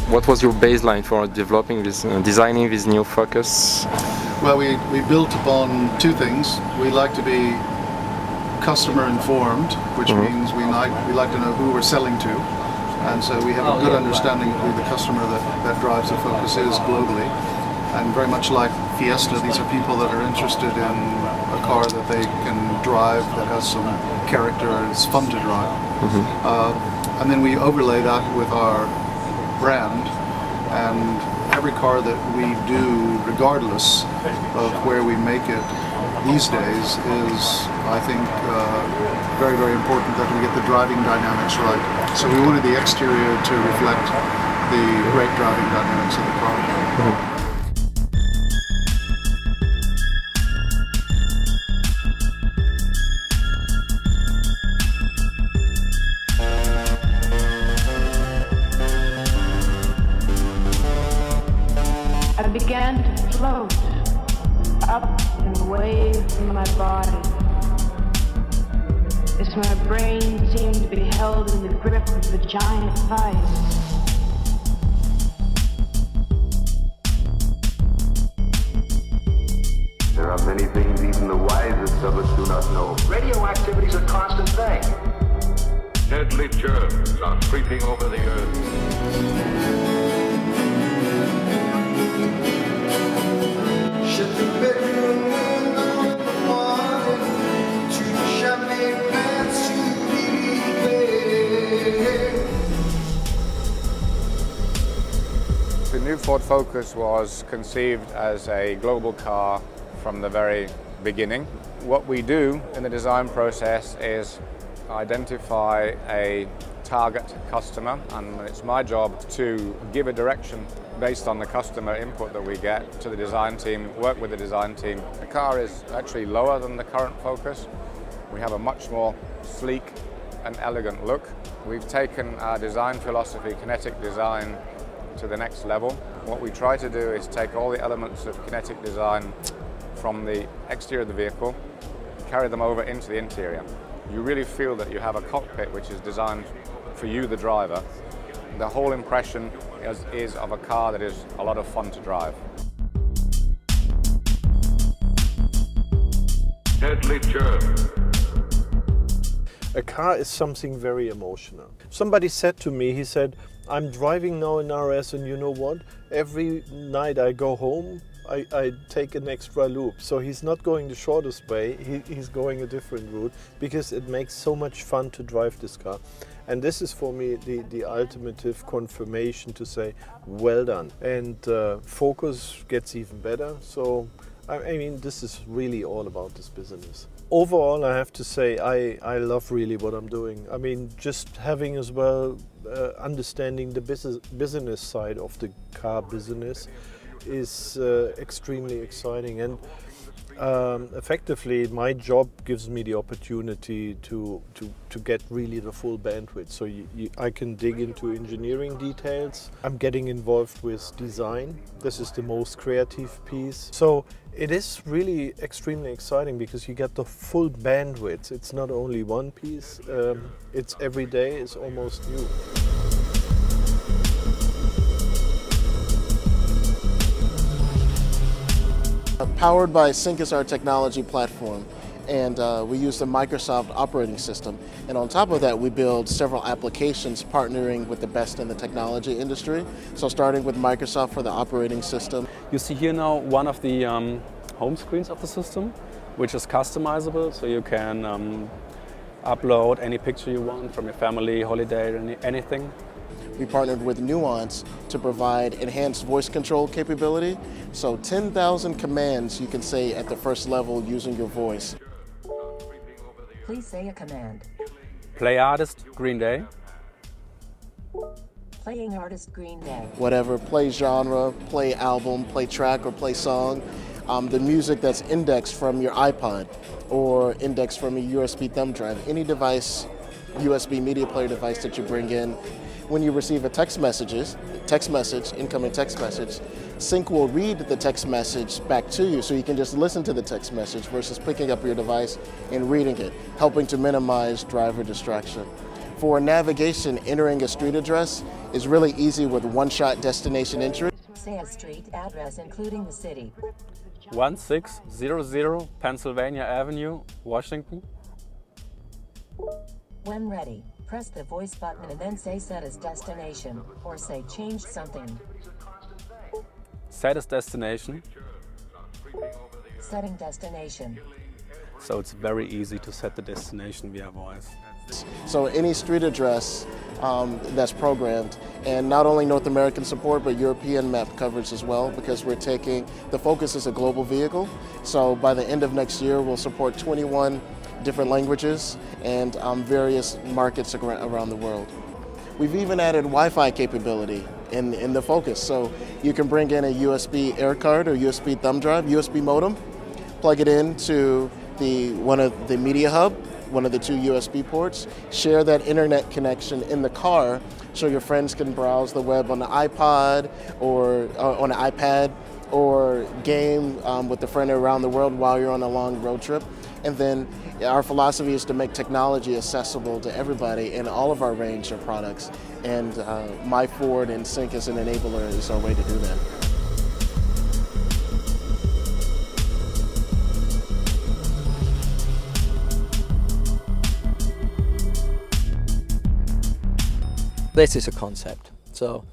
What was your baseline for developing this, designing this new Focus? Well, we built upon two things. We like to be customer informed, which means we like to know who we're selling to, and so we have a good understanding of who the customer that drives the Focus is globally. And very much like Fiesta, these are people that are interested in a car that they can drive, that has some character and it's fun to drive. And then we overlay that with our brand, and every car that we do, regardless of where we make it these days, is, I think, very, very important that we get the driving dynamics right. So we wanted the exterior to reflect the great driving dynamics of the car. I began to float up and away from my body, as my brain seemed to be held in the grip of a giant vice. There are many things even the wisest of us do not know. Radioactivity is a constant thing. Deadly germs are creeping over the earth. The new Ford Focus was conceived as a global car from the very beginning. What we do in the design process is identify a target customer, and it's my job to give a direction based on the customer input that we get to the design team, work with the design team. The car is actually lower than the current Focus. We have a much more sleek and elegant look. We've taken our design philosophy, kinetic design, to the next level. What we try to do is take all the elements of kinetic design from the exterior of the vehicle, carry them over into the interior. You really feel that you have a cockpit which is designed for you, the driver. The whole impression is of a car that is a lot of fun to drive. Deadly germs. A car is something very emotional. Somebody said to me, he said, I'm driving now in RS, and you know what? Every night I go home, I take an extra loop. So he's not going the shortest way, he's going a different route, because it makes so much fun to drive this car. And this is for me the ultimate confirmation to say, well done. And Focus gets even better. So, I mean, this is really all about this business. Overall, I have to say, I love really what I'm doing. I mean, just having as well, understanding the business side of the car business is extremely exciting. And effectively, my job gives me the opportunity to get really the full bandwidth. So I can dig into engineering details. I'm getting involved with design. This is the most creative piece. So it is really extremely exciting because you get the full bandwidth. It's not only one piece, it's every day, it's almost new. Powered by Sync is our technology platform, and we use the Microsoft operating system. And on top of that, we build several applications partnering with the best in the technology industry. So starting with Microsoft for the operating system. You see here now one of the home screens of the system, which is customizable, so you can upload any picture you want from your family, holiday, anything. We partnered with Nuance to provide enhanced voice control capability. So 10,000 commands you can say at the first level using your voice. Please say a command. Play artist Green Day. Playing artist Green Day. Whatever, play genre, play album, play track, or play song. The music that's indexed from your iPod or indexed from a USB thumb drive. Any device, USB media player device that you bring in. When you receive a incoming text message, Sync will read the text message back to you, so you can just listen to the text message versus picking up your device and reading it, helping to minimize driver distraction. For navigation, entering a street address is really easy with one-shot destination entry. Say a street address including the city. 1600 Pennsylvania Avenue, Washington. When ready, press the voice button and then say set as destination, or say change something. Set as destination. Setting destination. So it's very easy to set the destination via voice. So any street address that's programmed, and not only North American support, but European map coverage as well, because we're taking, the Focus is a global vehicle. So by the end of next year, we'll support 21 different languages and various markets around the world. We've even added Wi-Fi capability in the Focus. So you can bring in a USB air card or USB thumb drive, USB modem, plug it into one of the media hub, one of the 2 USB ports, share that internet connection in the car so your friends can browse the web on the iPod or on an iPad, or game with a friend around the world while you're on a long road trip. And then our philosophy is to make technology accessible to everybody in all of our range of products. And MyFord and Sync as an enabler is our way to do that. This is a concept. So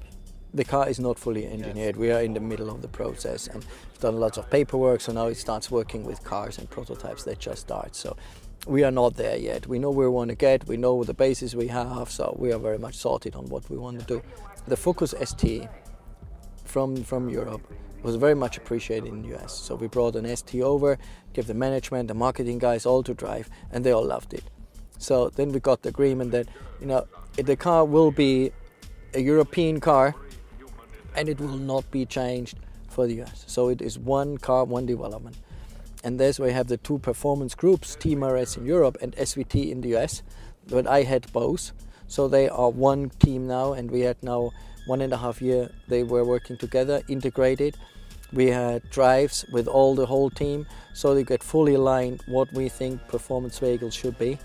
the car is not fully engineered. We are in the middle of the process and we've done lots of paperwork, so now it starts working with cars and prototypes that just start. So we are not there yet. We know where we want to get, we know the bases we have, so we are very much sorted on what we want to do. The Focus ST from Europe was very much appreciated in the US. So we brought an ST over, gave the management, the marketing guys all to drive, and they all loved it. So then we got the agreement that, you know, the car will be a European car and it will not be changed for the US. So it is one car, one development. And there's where we have the 2 performance groups, Team RS in Europe and SVT in the US. But I had both. So they are one team now, and we had now 1.5 years they were working together, integrated. We had drives with the whole team, so they get fully aligned what we think performance vehicles should be,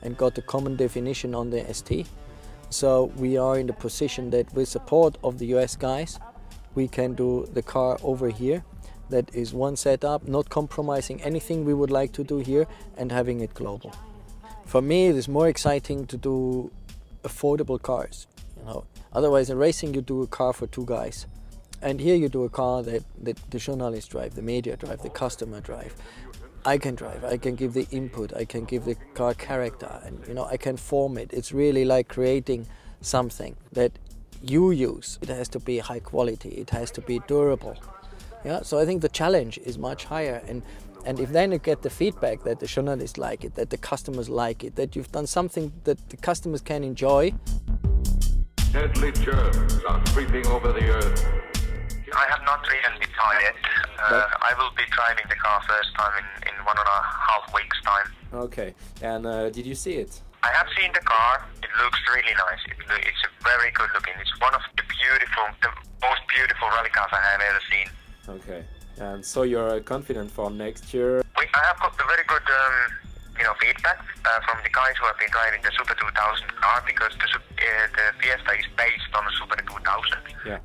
and got the common definition on the ST. So we are in the position that with support of the US guys, we can do the car over here. That is one setup, not compromising anything we would like to do here, and having it global. For me, it is more exciting to do affordable cars. You know, otherwise in racing you do a car for 2 guys. And here you do a car that the journalists drive, the media drive, the customer drive. I can drive, I can give the input, I can give the car character, and you know, I can form it. It's really like creating something that you use. It has to be high quality, it has to be durable. Yeah, so I think the challenge is much higher, and if then you get the feedback that the journalists like it, that the customers like it, that you've done something that the customers can enjoy. Deadly germs are creeping over the earth. I have not ridden the car yet. I will be driving the car first time in 1.5 weeks' time. Okay, and did you see it? I have seen the car. It looks really nice. It's very good looking. It's one of the most beautiful rally cars I have ever seen. Okay, and so you're confident for next year? I have got the very good feedback from the guys who have been driving the Super 2000 car, because the Fiesta is based on the Super 2000. Yeah.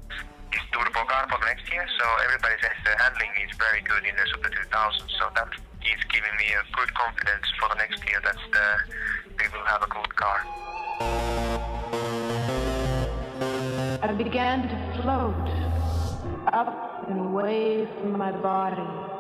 It's turbo car for next year, so everybody says the handling is very good in the Super 2000, so that is giving me a good confidence for the next year that we will have a good car. I began to float up and away from my body.